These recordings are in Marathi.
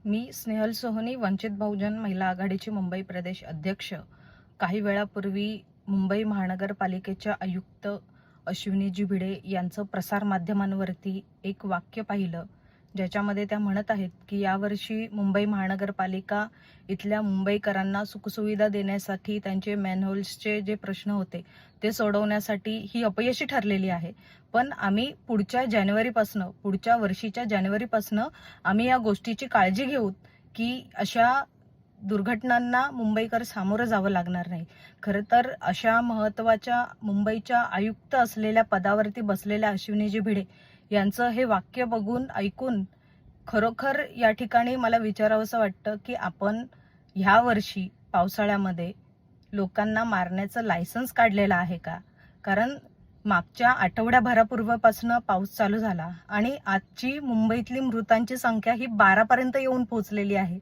मी स्नेहल सोहनी, वंचित बहुजन महिला आघाडीची मुंबई प्रदेश अध्यक्ष. काही वेळापूर्वी मुंबई महानगरपालिकेच्या आयुक्त अश्विनीजी भिडे यांचं प्रसार माध्यमांवरती एक वाक्य पाहिलं, ज्याच्यामध्ये त्या म्हणत आहेत की यावर्षी मुंबई महानगरपालिका इथल्या मुंबईकरांना सुखसुविधा देण्यासाठी त्यांचे मॅनहोल्सचे जे प्रश्न होते ते सोडवण्यासाठी ही अपयशी ठरलेली आहे. पण आम्ही पुढच्या वर्षीच्या जानेवारीपासून आम्ही या गोष्टीची काळजी घेऊ की अशा दुर्घटनांना मुंबईकर सामोरं जावं लागणार नाही. खरं तर अशा महत्त्वाच्या मुंबईच्या आयुक्त असलेल्या पदावरती बसलेल्या अश्विनीजी भिडे यांचं हे वाक्य ऐकून खरोखर या ठिकाणी मला विचारावंसं वाटतं की आपण ह्या वर्षी पावसाळ्यामध्ये लोकांना मारण्याचं लायसन्स काढलेलं आहे का? कारण मागच्या आठवड्याभरापूर्वीपासून पाऊस चालू झाला आणि आजची मुंबईतली मृतांची संख्या ही 12 पर्यंत येऊन पोहोचलेली आहे.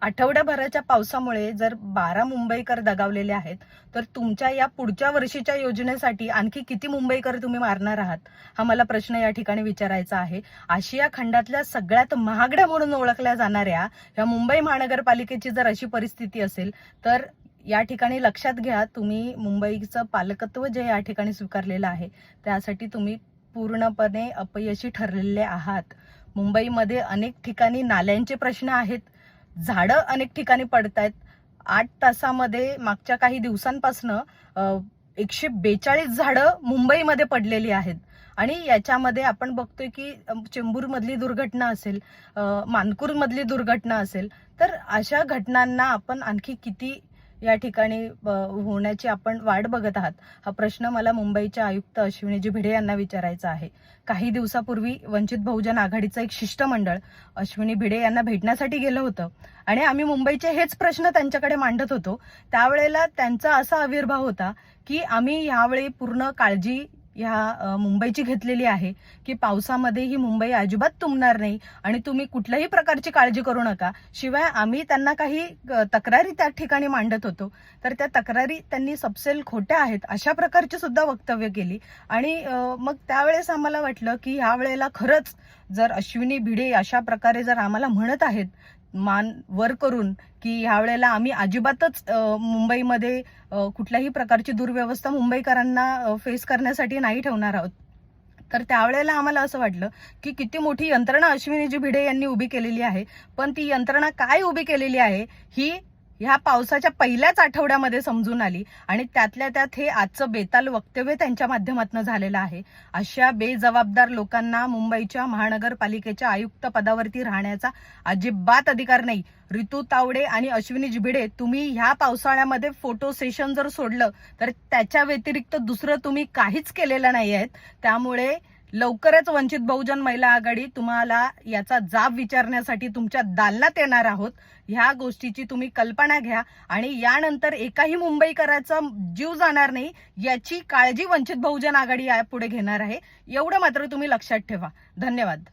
आठवड्याभराच्या पावसामुळे जर 12 मुंबईकर दगावलेले आहेत, तर तुमच्या या पुढच्या वर्षीच्या योजनेसाठी आणखी किती मुंबईकर तुम्ही मारणार आहात, हा मला प्रश्न या ठिकाणी विचारायचा आहे. आशिया खंडातल्या सगळ्यात महागड्या म्हणून ओळखल्या जाणाऱ्या या मुंबई महानगरपालिकेची जर अशी परिस्थिती असेल, तर या ठिकाणी लक्षात घ्या, तुम्ही मुंबईचं पालकत्व जे या ठिकाणी स्वीकारलेलं आहे त्यासाठी तुम्ही पूर्णपणे अपयशी ठरलेले आहात. मुंबईमध्ये अनेक ठिकाणी नाल्यांचे प्रश्न आहेत, झाडं अनेक ठिकाणी पडतायत. 8 तासामध्ये मागच्या काही दिवसांपासून 142 झाडं मुंबईमध्ये पडलेली आहेत आणि याच्यामध्ये आपण बघतोय की चेंबूरमधली दुर्घटना असेल, मानकूरमधली दुर्घटना असेल, तर अशा घटनांना आपण आणखी किती या ठिकाणी होण्याची आपण वाट बघत आहात, हा प्रश्न मला मुंबईच्या आयुक्त अश्विनीजी भिडे यांना विचारायचा आहे. काही दिवसापूर्वी वंचित बहुजन आघाडीचं एक शिष्टमंडळ अश्विनी भिडे यांना भेटण्यासाठी गेलं होतं आणि आम्ही मुंबईचे हेच प्रश्न त्यांच्याकडे मांडत होतो. त्यावेळेला त्यांचा असा आविर्भाव होता की आम्ही यावेळी पूर्ण काळजी ह्या मुंबईची घेतलेली आहे की पावसामध्ये ही मुंबई अजिबात तुंबणार नाही आणि तुम्ही कुठल्याही प्रकारची काळजी करू नका. शिवाय आम्ही त्यांना काही तक्रारी त्या ठिकाणी मांडत होतो, तर त्या तक्रारी त्यांनी सपशेल खोट्या आहेत अशा प्रकारची सुद्धा वक्तव्य केली आणि मग त्यावेळेस आम्हाला वाटलं की ह्या वेळेला खरंच जर अश्विनी भिडे अशा प्रकारे जर आम्हाला म्हणत आहेत मान वर करून की ह्यावेळेला आम्ही अजिबातच मुंबईमध्ये कुठल्याही प्रकारची दुर्व्यवस्था मुंबईकरांना फेस करण्यासाठी नाही ठेवणार आहोत, तर त्यावेळेला आम्हाला असं वाटलं की किती मोठी यंत्रणा अश्विनीजी भिडे यांनी उभी केलेली आहे. पण ती यंत्रणा काय उभी केलेली आहे ही ह्या पावसाच्या पहिल्याच आठवड्यामध्ये समजून आली आणि त्यातल्या त्यात हे आजचं बेताल वक्तव्य त्यांच्या माध्यमातून झालेलं आहे. अशा बेजबाबदार लोकांना मुंबईच्या महानगरपालिकेच्या आयुक्त पदावरती राहण्याचा अजिबात अधिकार नाही. ऋतू तावडे आणि अश्विनीजी भिडे, तुम्ही ह्या पावसाळ्यामध्ये फोटो सेशन जर सोडलं तर त्याच्या व्यतिरिक्त दुसरं तुम्ही काहीच केलेलं नाही आहेत. त्यामुळे लवकरच वंचित बहुजन महिला आघाडी तुम्हाला याचा जाब विचारण्यासाठी तुमच्या दालनात येणार आहोत. ह्या गोष्टीची तुम्ही कल्पना घ्या आणि यानंतर एकाही मुंबईकराचा जीव जाणार नाही याची काळजी वंचित बहुजन आघाडी यापुढे घेणार आहे. एवढं मात्र तुम्ही लक्षात ठेवा. धन्यवाद.